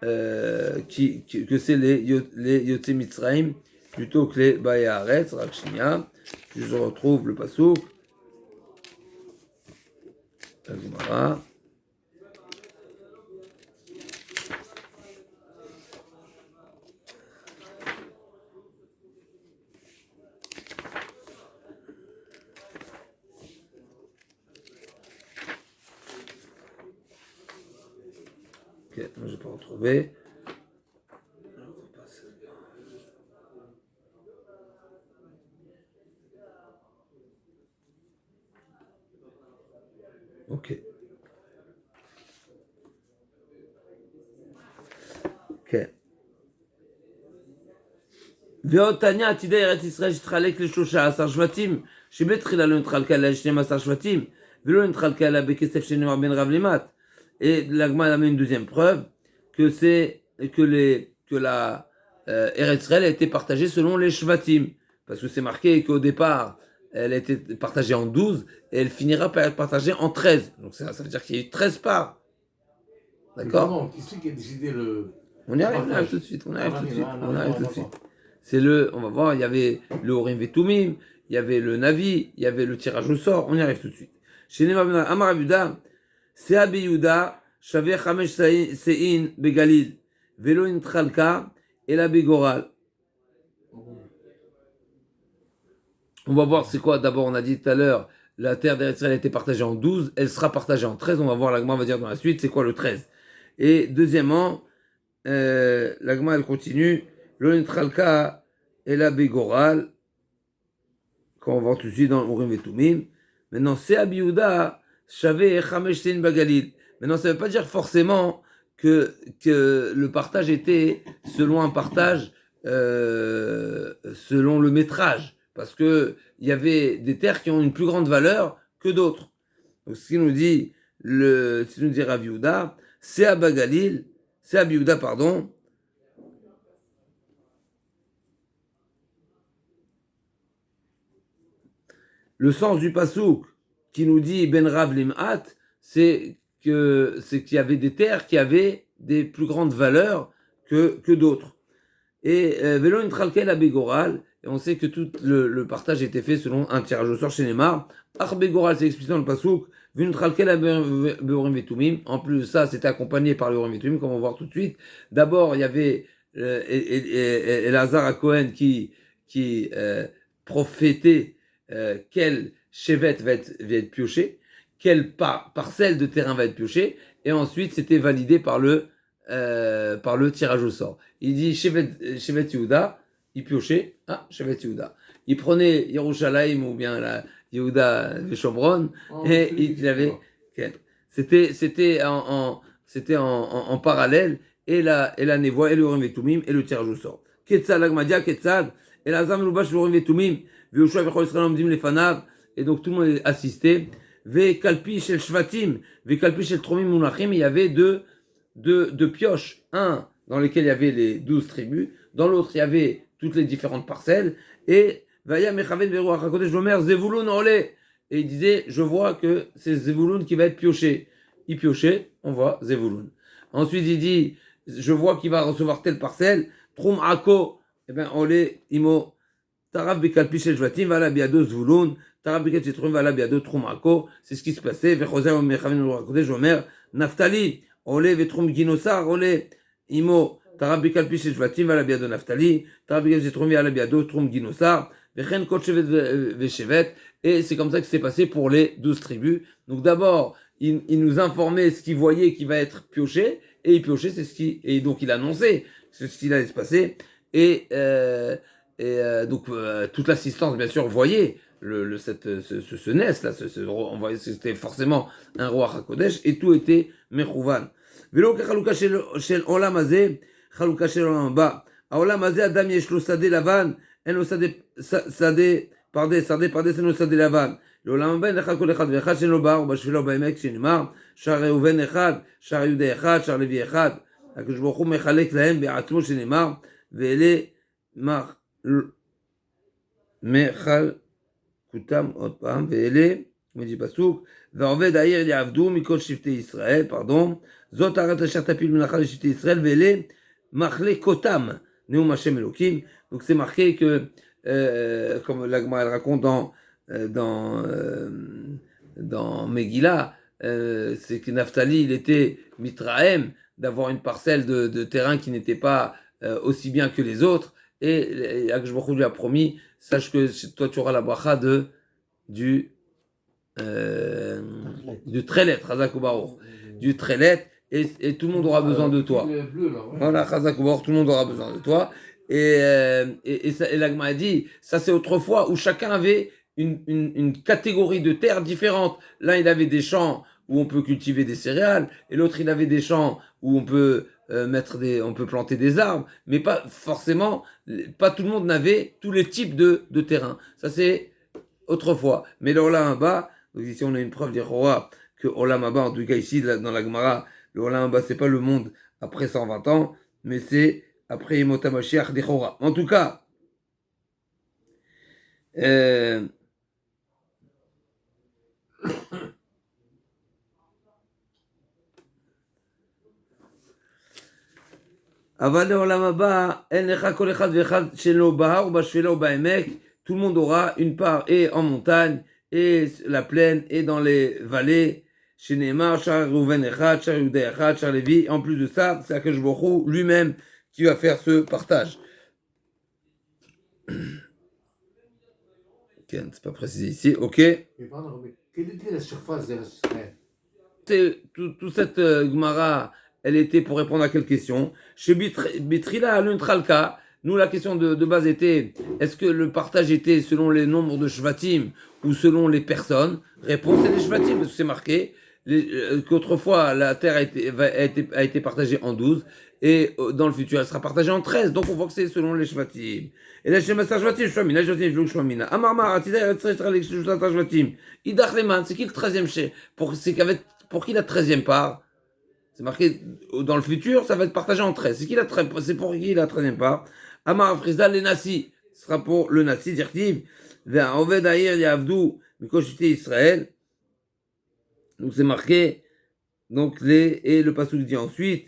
[SPEAKER 1] que c'est les Yotzei Mitzrayim plutôt que les Baal Haaretz. Rakshnia, je retrouve le passouk. La Gemara. Ok, moi je n'ai pas retrouvé. Ok. Ok. Veotania atida Eretz Yisrael shtralek לשלושה עשר שבטים שבתחילה לא נתחלקה אלא 12 שבטים ולא נתחלקה אלא בכסף שנאמר בין רב לימת. Et l'Agma a mis une deuxième preuve que la Eretz Yisrael a été partagée selon les shvatim, parce que c'est marqué qu'au départ elle a été partagée en 12 et elle finira par être partagée en 13. Donc ça veut dire qu'il y a eu 13 parts. D'accord?
[SPEAKER 2] Qui c'est qui a décidé le...
[SPEAKER 1] On y arrive tout de suite. On arrive tout de suite. On va voir, il y avait le Orim Vetumim, il y avait le Navi, il y avait le tirage au sort. On y arrive tout de suite. Chez Nema Amar Abuda, Sea Beyuda, Shaveh Chamesh Sein Begalil, Velo Intralka, et la Begoral. On va voir c'est quoi. D'abord, on a dit tout à l'heure, la terre d'Eretz Yisraël a été partagée en 12, elle sera partagée en 13. On va voir, l'Agma va dire dans la suite, c'est quoi le 13. Et deuxièmement, l'Agma elle continue, l'Onitralka et la Begoral, quand on va tout de suite dans Urim Vetumim. Maintenant, c'est Abiyuda, Shaveh Chamesh Sein Bagalil. Maintenant, ça ne veut pas dire forcément que le partage était selon un partage, selon le métrage, parce que il y avait des terres qui ont une plus grande valeur que d'autres. Donc, ce qui nous dit Rav Yehuda, c'est à Bagalil, c'est à Biyuda, pardon. Le sens du pasouk qui nous dit Ben Rav Lim'at, c'est qu'il y avait des terres qui avaient des plus grandes valeurs que d'autres. Et Velo Intralkel à Begoral, et on sait que tout le partage était fait selon un tirage au sort chez Neymar. Ar Begoral, c'est expliqué dans le pasouk. Velo Intralkel à Beorim Vetumim. En plus de ça, c'était accompagné par le Orim Vetumim, comme on va voir tout de suite. D'abord, il y avait Elazar à Cohen qui prophétait quel chevet va être pioché, quelle parcelle de terrain va être pioché, et ensuite c'était validé par le tirage au sort. Il dit Chevet Yehuda, il piochait, Chevet Yehuda. Il prenait Yerushalayim ou bien la Yehuda de Shomron, et il avait. C'était en parallèle, et la névoie, et le Urim Vetumim, et le tirage au sort. Ketzad l'agmadia, Ketzad, et la Zam Lubash, le Urim Vetumim, et donc tout le monde est assisté. Ve kalpi shel shvatim, ve kalpi shel tromim munachim, il y avait deux pioches. Un dans lesquels il y avait les 12 tribus, dans l'autre il y avait toutes les différentes parcelles, et Vaya mechaven veruach hakodesh vomer zevulun ole. Et il disait, je vois que c'est Zevulun qui va être pioché. Il piochait, on voit Zevulun. Ensuite il dit, je vois qu'il va recevoir telle parcelle, Trum Ako, eh bien ole imo, Tarab bekalpi shel shvatim, vala biado Zvulun, Tarab bekalpi shel trumim, vala biado Trum Ako. C'est ce qui se passait. Vechoser mechaven veruach hakodesh vomer Naftali. Ole vetrum ginosar, ole imo tarab bekalpi shel shvatim vala biado naftali, tarab bekalpi shel trumim vala biado trum ginosar, vechen kol shevet veshevet. Et c'est comme ça que c'est passé pour les 12 tribus. Donc d'abord, il nous informait ce qu'il voyait qui va être pioché, et il piochait, et donc il annonçait ce qui allait se passer. Et donc toute l'assistance, bien sûr, voyait ce Nes là, on voyait que c'était forcément un roi Hakodesh, et tout était Mechouvan. Velo kachalukah shel olam hazeh, chalukah shel olam haba. Haolam hazeh adam yesh lo sadeh lavan, en lo sadeh pardes, en lo sadeh lavan. לעולם הבא נלך כל אחד ואחד שאין לו בהר ובשבילה ובעמק שנאמר שער ראובן אחד, שער יהודה אחד, שער לוי אחד. הקדוש ברוך הוא מחלק להם בעצמו שנאמר ואלה מחלקותם עוד פעם ואלה מדי פסוק ועובד העיר יעבדו מכל שבטי ישראל, זאת הארץ אשר תפיל מלאכה לשבטי ישראל ואלה מחלקותם נאום השם אלוקים. Donc c'est marqué que comme la Gemara raconte dans Megillah, c'est que Naphtali, il était mitrahem d'avoir une parcelle de terrain qui n'était pas aussi bien que les autres, et Akadosh Baruch Hu lui a promis, sache que toi tu auras la bracha du trelet, Chazak Baruch, du trelet, et tout le monde aura besoin de toi. Voilà, Chazak Baruch, tout le monde aura besoin de toi. Et la Gemara a dit, ça c'est autrefois où chacun avait une catégorie de terre différente. L'un il avait des champs où on peut cultiver des céréales, et l'autre il avait des champs où on peut on peut planter des arbres, mais pas forcément, pas tout le monde n'avait tous les types de terrain. Ça c'est autrefois. Mais l'Olam Haba, donc ici on a une preuve des Roa que Olam Haba, en tout cas ici dans la Gemara, le Olam Haba c'est pas le monde après 120 ans, mais c'est après Yemot HaMashiach des Roa. En tout cas, אבל לעולם הבא, אין לך כל אחד ואחד שלו בהר ובשפלה ובעמק, tout le monde aura une part et en montagne, et la plaine, et dans les vallées, chez Neymar, Char Rouven Echad, Char Yehuda Echad, Char Lévi, en plus de ça, c'est Akadosh Baruch Hu lui-même qui va faire ce partage. C'est pas précisé ici, ok.
[SPEAKER 2] Quelle était la surface de l'Israël?
[SPEAKER 1] Toute cette Gemara, elle était pour répondre à quelle question? Chez Bitrila, Aluntralka, nous la question de base était, est-ce que le partage était selon les nombres de Shvatim ou selon les personnes? Réponse, c'est les Shvatim, parce que c'est marqué qu'autrefois la terre a été partagée en 12, et dans le futur elle sera partagée en 13, donc on voit que c'est selon les Shvatim. Et là, chez Master Shvatim, Shvamina, Shvatim, Shvuk, Shvamina. Amarmar, Atida, Eretzrech, Shvatim. Idach Leman, c'est qui le 13e chez? Pour qui la 13e part? C'est marqué dans le futur, ça va être partagé en 13. C'est pour qui la 13e part? Amar Frizal, les Nassi. Ce sera pour le Nassi, directive. Vers Oved Aïr, Yavdou, Mikoshité Israël. Donc c'est marqué. Donc et le Passouk dit ensuite.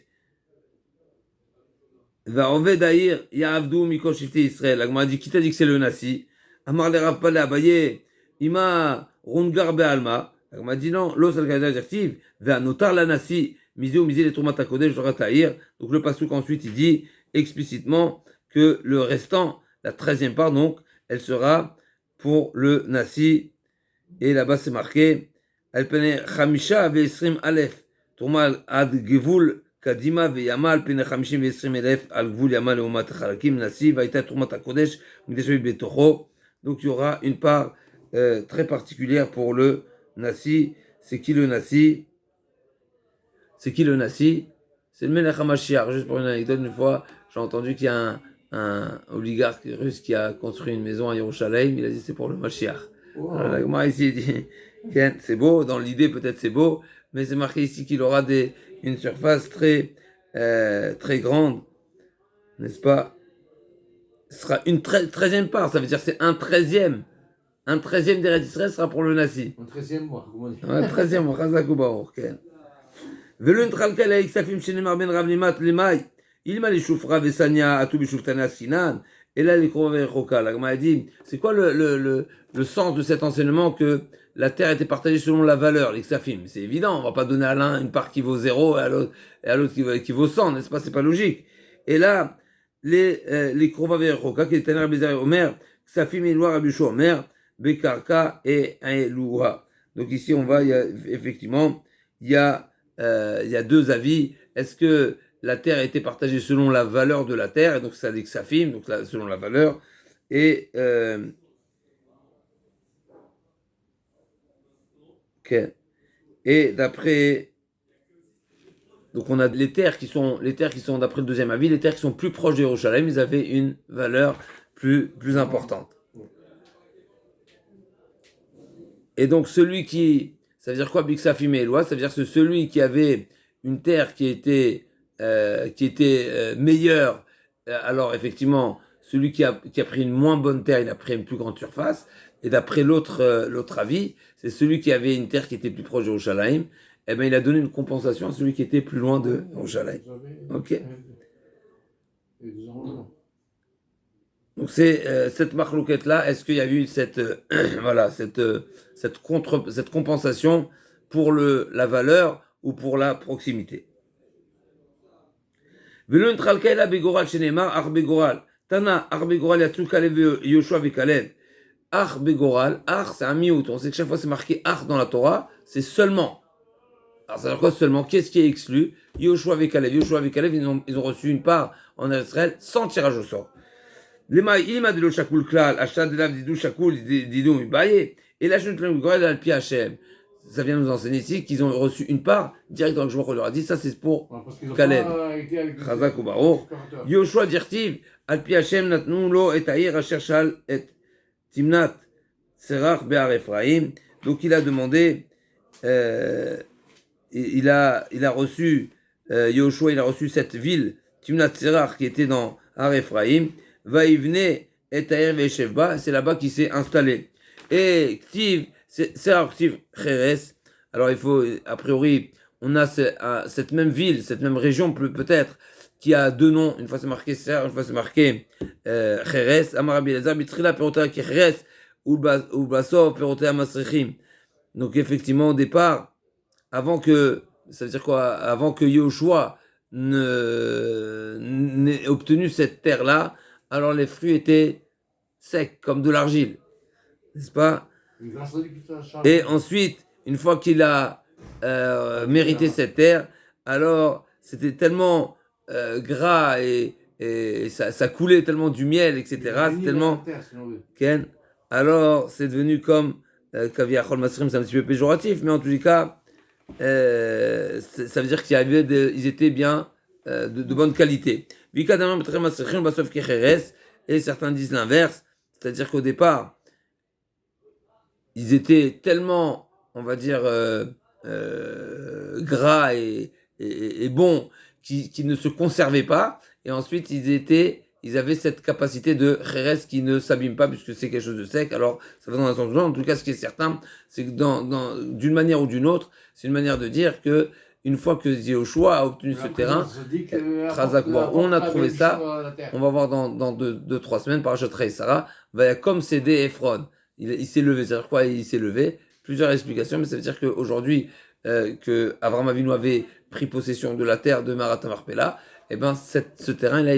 [SPEAKER 1] Vers Oved Aïr, Yavdou, Mikoshité Israël. La Gemara dit, qui t'a dit que c'est le Nassi? Amar le Rav Pale Abaye, Ima Rungar Be'alma. La Gemara dit non, l'os al Kaza directive. Vers Notar la Nassi. Misé les Troumat HaKodesh, donc le pasuk ensuite il dit explicitement que le restant, la 13e part donc, elle sera pour le Nassi, et là-bas c'est marqué Alpene Chamisha ve'esrim Aleph Troumal ad Gevul Kadima ve'yama Alpene Chamishim ve'esrim Aleph al Gevul yama le'umat Chalakim Nassi va'ita Troumat HaKodesh Mideshavit betocho. Donc il y aura une part très particulière pour le Nassi. C'est qui le Nassi? C'est qui le Nassi? C'est le Melech HaMashiach. Juste pour une anecdote, une fois, j'ai entendu qu'il y a un oligarque russe qui a construit une maison à Yerushalayim. Il a dit c'est pour le Mashiach. Alors, la Gemara ici dit, Ken, c'est beau, dans l'idée peut-être c'est beau, mais c'est marqué ici qu'il aura une surface très grande, n'est-ce pas? Ce sera une 13e part, ça veut dire c'est un 13e. Un 13e d'Eretz Israël sera pour le Nasi.
[SPEAKER 2] Un 13e mois, comment dire.
[SPEAKER 1] Un 13e, Chazak ou Baruch, Ken. ולא נתחלקה לה כספים שנאמר בין רב לימת למאי, אילמה לשופרה וסניה, עטו בשופטנה סינן, אלא לקרובה ורחוקה. La Gemara dit, c'est quoi le sens de cet enseignement que la terre était partagée selon la valeur, les ksafim? C'est évident, on va pas donner à l'un une part qui vaut 0 et à l'autre qui vaut 100, n'est-ce pas? C'est pas logique. Et là, les krova ורחוקה, qui est Taner Bézar Omer, ksafim et Rabbi Shua Omer, Bekarka et Eloua. Donc ici, effectivement, il y a deux avis. Est-ce que la terre a été partagée selon la valeur de la terre, et donc ça dit que ça filme, donc là, selon la valeur, et okay. Et d'après, donc on a les terres qui sont d'après le deuxième avis, les terres qui sont plus proches de Yerushalayim, ils avaient une valeur plus importante. Et donc ça veut dire quoi, Bixafim et Eloi? Ça veut dire que celui qui avait une terre qui était meilleure, alors effectivement, celui qui a pris une moins bonne terre, il a pris une plus grande surface. Et d'après l'autre avis, c'est celui qui avait une terre qui était plus proche de Yerushalayim, eh ben il a donné une compensation à celui qui était plus loin de Yerushalayim. Ok. Donc c'est cette marloquette là. Est-ce qu'il y a eu cette compensation pour la valeur ou pour la proximité? Velo intralkaila begoral shenemar ar begoral tana ar begoral yatsu Kalev Yoshua vekalev ar begoral. Ar c'est un miout. On sait que chaque fois c'est marqué ar dans la Torah, c'est seulement. Alors ça veut dire quoi seulement? Qu'est-ce qui est exclu? Yoshua vekalev ils ont reçu une part en Israël sans tirage au sort. Il m'a dit le shakul klal, achat de la didou shakul didou mibaye, et la chute le goral al pi Hashem. Ça vient nous enseigner ici qu'ils ont reçu une part direct dans le jour qu'on leur a dit, ça c'est pour Kalev. Chazak ou Baruch. Yoshua dirtiv al pi Hashem natnu lo et aïr asher shal et timnat serach be'ar Ephraim. Donc il a demandé, il a reçu Yoshua, il a reçu cette ville Timnat Serach qui était dans Har Ephraim. Vaïvne et Taïr Veshevba, c'est là-bas qu'il s'est installé. Et Ktiv, c'est Ktiv Cheres. Alors il faut, a priori, on a cette même ville, cette même région peut-être, qui a deux noms. Une fois c'est marqué Ser, une fois c'est marqué Cheres. Amarabi Elazar, Bitrila Perotea qui Cheres, Ulbasov Perotea Masrechim. Donc effectivement, au départ, ça veut dire quoi? Avant que Yoshua n'ait obtenu cette terre-là, alors les fruits étaient secs, comme de l'argile, n'est-ce pas? Et ensuite, une fois qu'il a mérité cette terre, alors c'était tellement gras et ça coulait tellement du miel, etc. C'est tellement... Alors c'est devenu comme Kaviachol Masrim, c'est un petit peu péjoratif, mais en tous les cas, ça veut dire qu'ils étaient bien de bonne qualité. Et certains disent l'inverse, c'est-à-dire qu'au départ, ils étaient tellement, on va dire, gras et bons qu'ils ne se conservaient pas, et ensuite ils avaient cette capacité de Jerez qui ne s'abîme pas puisque c'est quelque chose de sec. Alors ça va dans un sens ou dans l'autre. En tout cas, ce qui est certain, c'est que d'une manière ou d'une autre, c'est une manière de dire que une fois que Yoshua a obtenu ce terrain, on a trouvé ça, on va voir dans 2-3 semaines, par Parashat Sarah, va comme céder Ephron. Il s'est levé, c'est-à-dire quoi? Il s'est levé. Plusieurs explications, mais ça veut dire qu'aujourd'hui, que Avraham Avinu avait pris possession de la terre de Marat Marpella, et ben ce terrain, il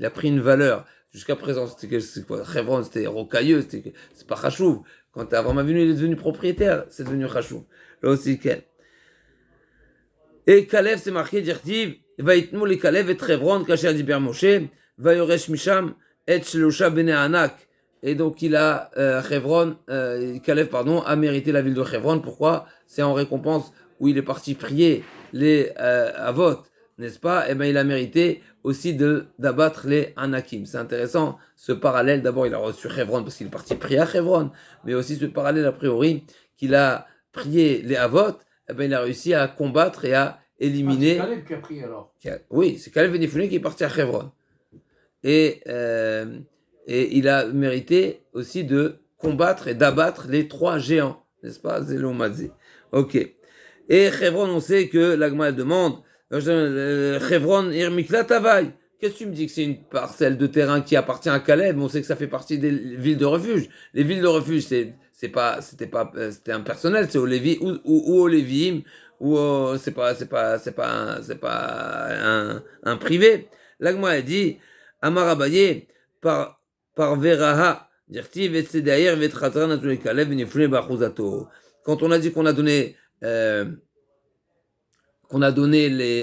[SPEAKER 1] a pris une valeur. Jusqu'à présent, c'est quoi? Hebron, c'était rocailleux, c'est pas Chachouv. Quand Avraham Avinu il est devenu propriétaire, c'est devenu Chachouv. Là aussi, quel? Et Kalev, c'est marqué, dirtiv, Vaitnu le Kalev et Hebron, Kasher Diber Moshe, Vayoresh Misham, et Shelosha Bene Anak. Et donc il a, Kalev, a mérité la ville de Hebron. Pourquoi? C'est en récompense où il est parti prier les Avot n'est-ce pas? Eh bien, il a mérité aussi d'abattre les Anakim. C'est intéressant, ce parallèle. D'abord, il a reçu Hebron parce qu'il est parti prier à Hebron, mais aussi ce parallèle, a priori, qu'il a prié les Havot, eh bien, il a réussi à combattre et à éliminer.
[SPEAKER 2] C'est Caleb qui a pris alors.
[SPEAKER 1] Oui, c'est Caleb Ben Yefune qui est parti à Hebron. Et il a mérité aussi de combattre et d'abattre les 3 géants, n'est-ce pas? Zélomadze. Ok. Et Hebron, on sait que l'Agma demande Hebron Irmikla Tavaï. Qu'est-ce que tu me dis que c'est une parcelle de terrain qui appartient à Caleb? On sait que ça fait partie des villes de refuge. Les villes de refuge, c'était impersonnel, c'est au Lévi ou au Léviim, ou c'est pas un privé. L'Agma a dit Amar Abaye par Veraha. Quand on a dit qu'on a donné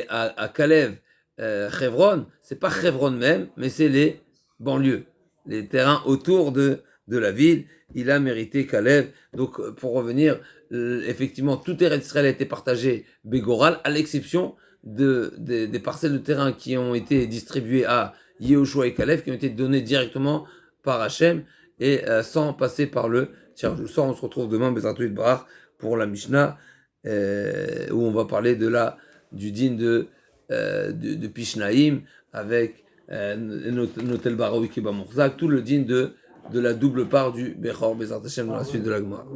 [SPEAKER 1] à Caleb Hebron, c'est pas Hebron même, mais c'est les banlieues, les terrains autour de la ville. Il a mérité Caleb. Donc, pour revenir, effectivement, tout Eretz Israël a été partagé Bégoral, à l'exception des parcelles de terrain qui ont été distribuées à Yehoshua et Caleb, qui ont été données directement par Hachem et sans passer par le tirage au sort. On se retrouve demain, Bezrat Barach, pour la Mishnah, où on va parler du din de Pishnaïm avec Notel Baroui Kiba Morzak, tout le din de la double part du Bechor Bezrat Hashem dans la suite de la Gemara.